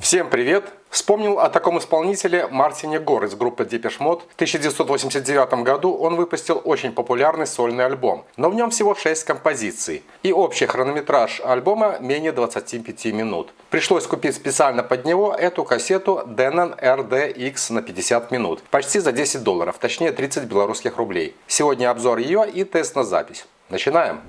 Всем привет! Вспомнил о таком исполнителе Мартине Гор из группы Depeche Mode. В 1989 году он выпустил очень популярный сольный альбом, но в нем всего 6 композиций, и общий хронометраж альбома менее 25 минут. Пришлось купить специально под него эту кассету Denon RDX на 50 минут, почти за $10, точнее 30 белорусских рублей. Сегодня обзор ее и тест на запись. Начинаем!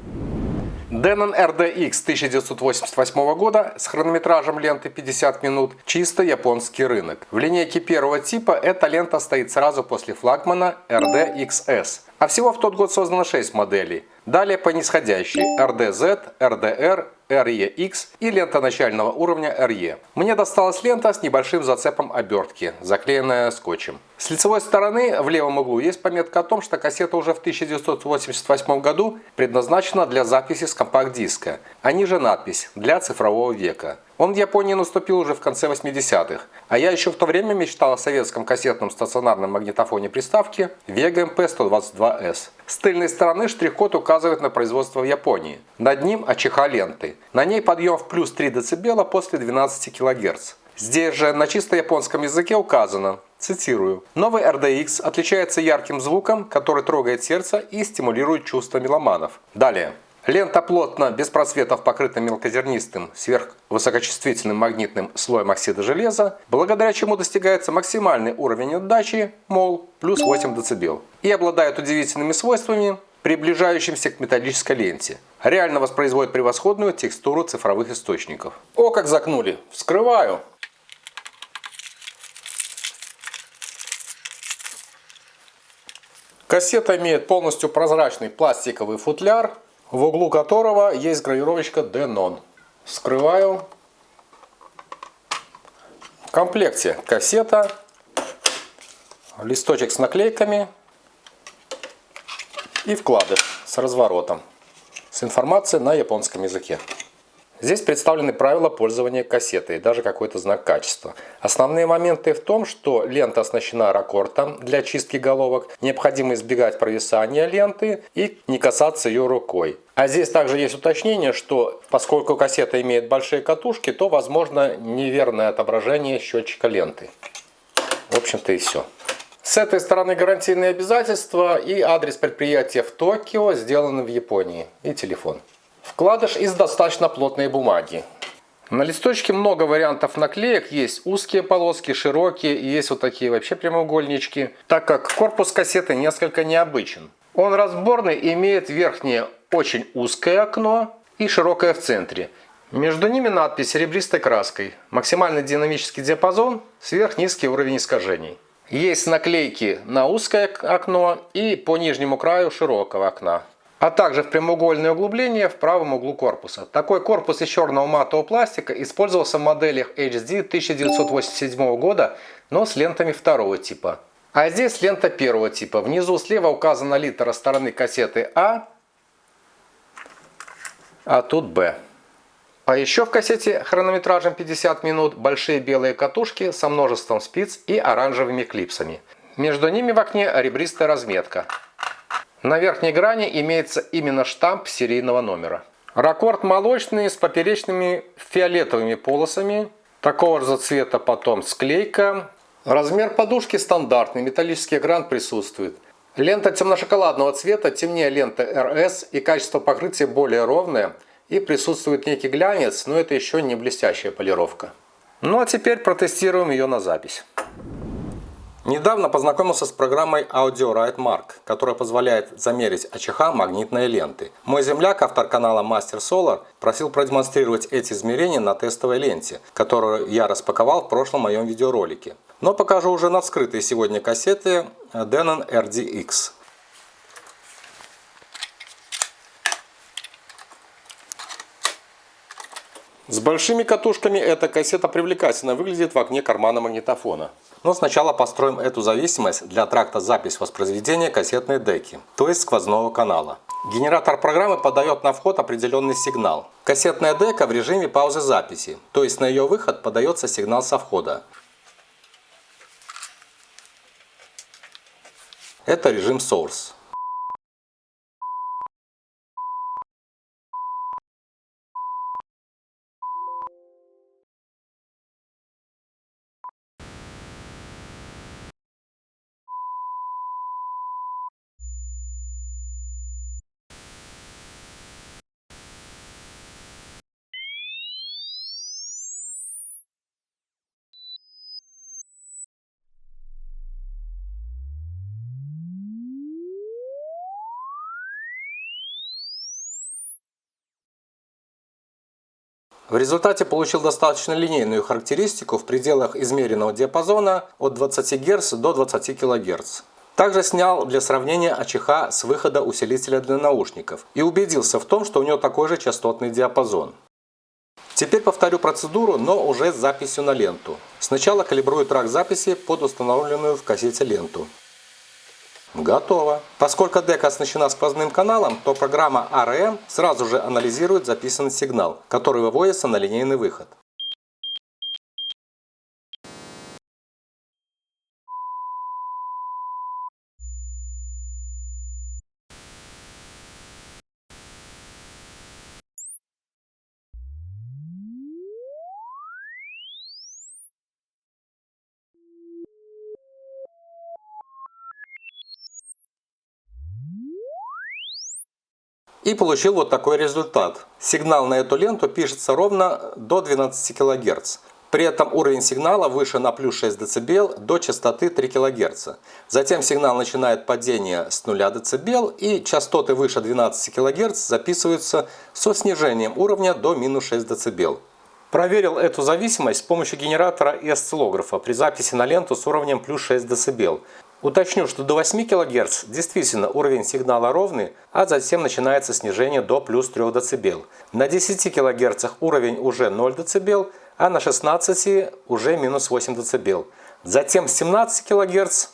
Denon RDX 1988 года с хронометражем ленты 50 минут – чисто японский рынок. В линейке первого типа эта лента стоит сразу после флагмана RDXS. А всего в тот год создано 6 моделей. Далее по нисходящей RDZ, RDR, REX и лента начального уровня RE. Мне досталась лента с небольшим зацепом обертки, заклеенная скотчем. С лицевой стороны в левом углу есть пометка о том, что кассета уже в 1988 году предназначена для записи с компакт-диска, а ниже надпись «Для цифрового века». Он в Японии наступил уже в конце 80-х, а я еще в то время мечтал о советском кассетном стационарном магнитофоне приставки Vega MP122S. С тыльной стороны штрих-код указывает на производство в Японии. Над ним АЧХ ленты. На ней подъем в плюс 3 дБ после 12 кГц. Здесь же на чисто японском языке указано, цитирую: «Новый RDX отличается ярким звуком, который трогает сердце и стимулирует чувства меломанов». Далее. Лента плотно, без просветов, покрыта мелкозернистым, сверхвысокочувствительным магнитным слоем оксида железа, благодаря чему достигается максимальный уровень отдачи, мол, плюс 8 дБ, и обладает удивительными свойствами, приближающимся к металлической ленте. Реально воспроизводит превосходную текстуру цифровых источников. О, как загнули! Вскрываю! Кассета имеет полностью прозрачный пластиковый футляр, в углу которого есть гравировочка Denon. Вскрываю. В комплекте кассета, листочек с наклейками и вкладыш с разворотом, с информацией на японском языке. Здесь представлены правила пользования кассетой и даже какой-то знак качества. Основные моменты в том, что лента оснащена ракортом для чистки головок, необходимо избегать провисания ленты и не касаться ее рукой. А здесь также есть уточнение, что поскольку кассета имеет большие катушки, то возможно неверное отображение счетчика ленты. В общем-то и все. С этой стороны гарантийные обязательства и адрес предприятия в Токио, сделаны в Японии, и телефон. Вкладыш из достаточно плотной бумаги. На листочке много вариантов наклеек, есть узкие полоски, широкие и есть вот такие вообще прямоугольнички, так как корпус кассеты несколько необычен. Он разборный и имеет верхнее очень узкое окно и широкое в центре. Между ними надпись серебристой краской. Максимальный динамический диапазон, сверхнизкий уровень искажений. Есть наклейки на узкое окно и по нижнему краю широкого окна, а также в прямоугольное углубление в правом углу корпуса. Такой корпус из черного матового пластика использовался в моделях HD 1987 года, но с лентами второго типа. А здесь лента первого типа. Внизу слева указана литера стороны кассеты А тут Б. А еще в кассете хронометражем 50 минут большие белые катушки со множеством спиц и оранжевыми клипсами. Между ними в окне ребристая разметка. На верхней грани имеется именно штамп серийного номера. Ракорд молочный с поперечными фиолетовыми полосами. Такого же цвета потом склейка. Размер подушки стандартный, металлический экран присутствует. Лента темно-шоколадного цвета, темнее ленты RS, и качество покрытия более ровное. И присутствует некий глянец, но это еще не блестящая полировка. Ну а теперь протестируем ее на запись. Недавно познакомился с программой AudioRide Mark, которая позволяет замерить АЧХ магнитной ленты. Мой земляк, автор канала Master Solar, просил продемонстрировать эти измерения на тестовой ленте, которую я распаковал в прошлом моем видеоролике. Но покажу уже на вскрытой сегодня кассете Denon RDX. С большими катушками эта кассета привлекательно выглядит в окне кармана магнитофона. Но сначала построим эту зависимость для тракта запись воспроизведения кассетной деки, то есть сквозного канала. Генератор программы подает на вход определенный сигнал. Кассетная дека в режиме паузы записи, то есть на ее выход подается сигнал со входа. Это режим Source. В результате получил достаточно линейную характеристику в пределах измеренного диапазона от 20 Гц до 20 кГц. Также снял для сравнения АЧХ с выхода усилителя для наушников и убедился в том, что у него такой же частотный диапазон. Теперь повторю процедуру, но уже с записью на ленту. Сначала калибрую трак записи под установленную в кассете ленту. Готово. Поскольку дека оснащена сквозным каналом, то программа ARM сразу же анализирует записанный сигнал, который выводится на линейный выход. И получил вот такой результат. Сигнал на эту ленту пишется ровно до 12 кГц. При этом уровень сигнала выше на плюс 6 дБ до частоты 3 кГц. Затем сигнал начинает падение с 0 дБ и частоты выше 12 кГц записываются со снижением уровня до минус 6 дБ. Проверил эту зависимость с помощью генератора и осциллографа при записи на ленту с уровнем плюс 6 дБ. Уточню, что до 8 кГц действительно уровень сигнала ровный, а затем начинается снижение до плюс 3 дБ. На 10 кГц уровень уже 0 дБ, а на 16 уже минус 8 дБ. Затем с 17 кГц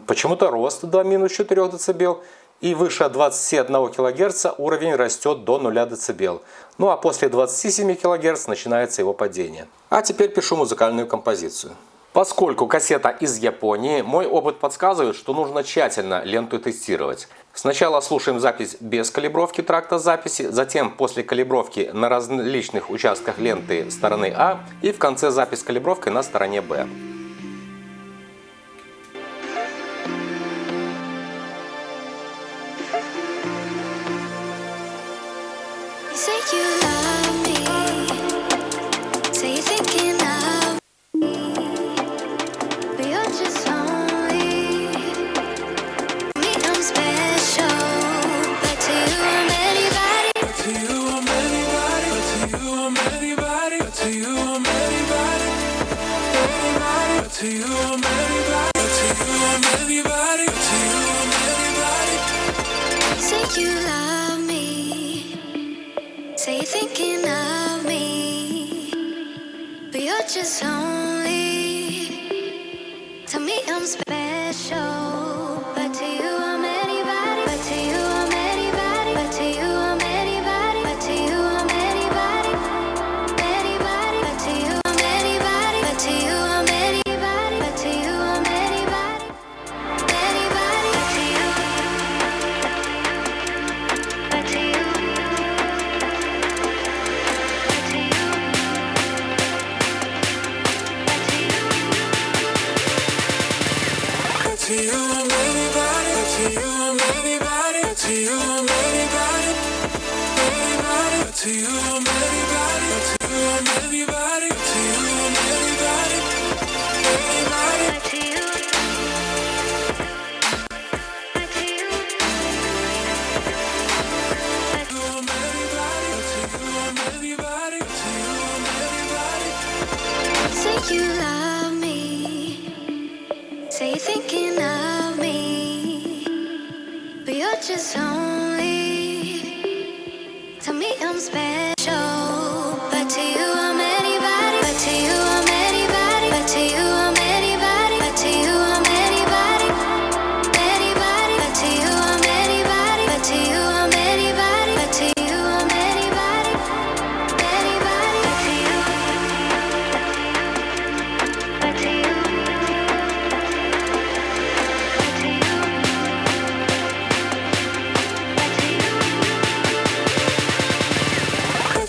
почему-то рост до минус 4 дБ. И выше 21 кГц уровень растет до 0 дБ. Ну а после 27 кГц начинается его падение. А теперь пишу музыкальную композицию. Поскольку кассета из Японии, мой опыт подсказывает, что нужно тщательно ленту тестировать. Сначала слушаем запись без калибровки тракта записи, затем после калибровки на различных участках ленты стороны А и в конце запись с калибровкой на стороне Б. Just only tell me I'm special, but to you I'm anybody, but to you I'm anybody, but to you I'm anybody, but to you I'm anybody, anybody, but to you I'm anybody, but to you I'm anybody, but to you I'm anybody, anybody, but to you, but to you, but to you. To you I'm anybody, to you I'm anybody, to you I'm anybody, anybody, to you I'm anybody, to you I'm anybody, to you I'm anybody, anybody, to you, to you, I'm anybody, to you I'm anybody, to you I'm anybody. Say you love me, say you're thinking of me, but you're just lonely. Tell me I'm special, but to you I'm anybody, but to you I'm anybody, but to you I'm anybody, but to you I'm anybody, anybody, but to you I'm anybody, but to you I'm anybody, but to you I'm anybody, anybody, but to you, but to you.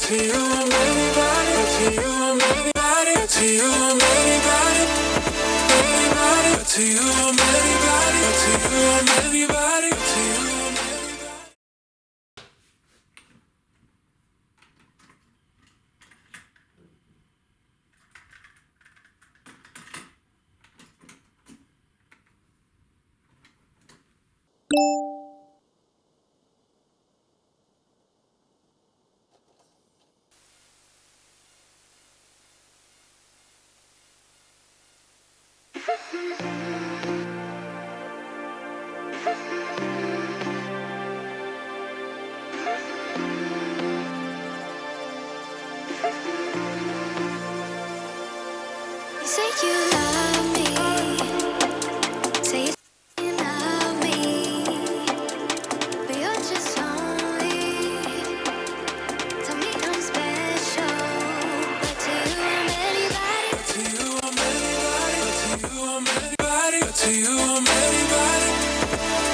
To you I'm anybody, to you I'm anybody, to you I'm anybody, anybody, to you I'm anybody, to you I'm anybody, to you I'm anybody. say you love me. Say you're thinking of me. But you're just lonely. Tell me I'm special. But to you I'm anybody. To you I'm anybody. To you I'm anybody. To you I'm anybody.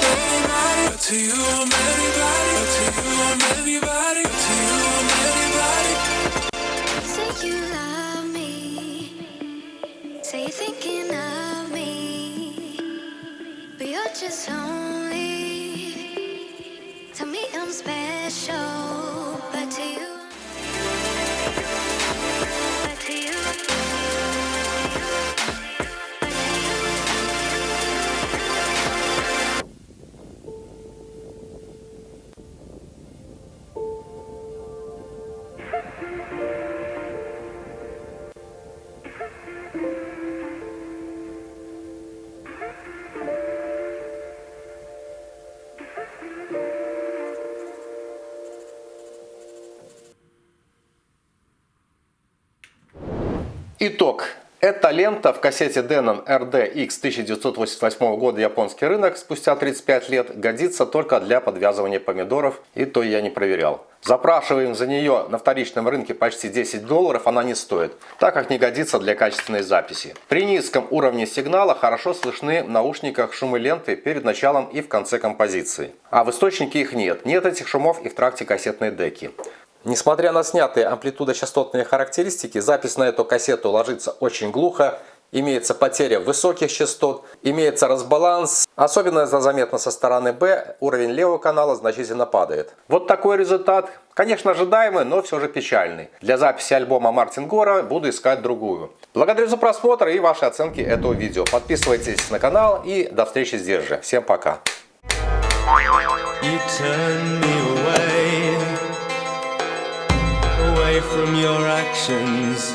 Anybody. To you I'm anybody. To you I'm anybody. To you I'm anybody. Say you love me. Say you're thinking of me. But you're just lonely. Tell me I'm special. But to you. But to you. Итог. Эта лента в кассете Denon RDX 1988 года японский рынок спустя 35 лет годится только для подвязывания помидоров, и то я не проверял. Запрашиваем за нее на вторичном рынке почти $10, она не стоит, так как не годится для качественной записи. При низком уровне сигнала хорошо слышны в наушниках шумы ленты перед началом и в конце композиции. А в источнике их нет, нет этих шумов и в тракте кассетной деки. Несмотря на снятые амплитудо-частотные характеристики, запись на эту кассету ложится очень глухо, имеется потеря высоких частот, имеется разбаланс, особенно это заметно со стороны Б, уровень левого канала значительно падает. Вот такой результат, конечно ожидаемый, но все же печальный. Для записи альбома Мартин Гора буду искать другую. Благодарю за просмотр и ваши оценки этого видео. Подписывайтесь на канал и до встречи здесь же. Всем пока. Away from your actions,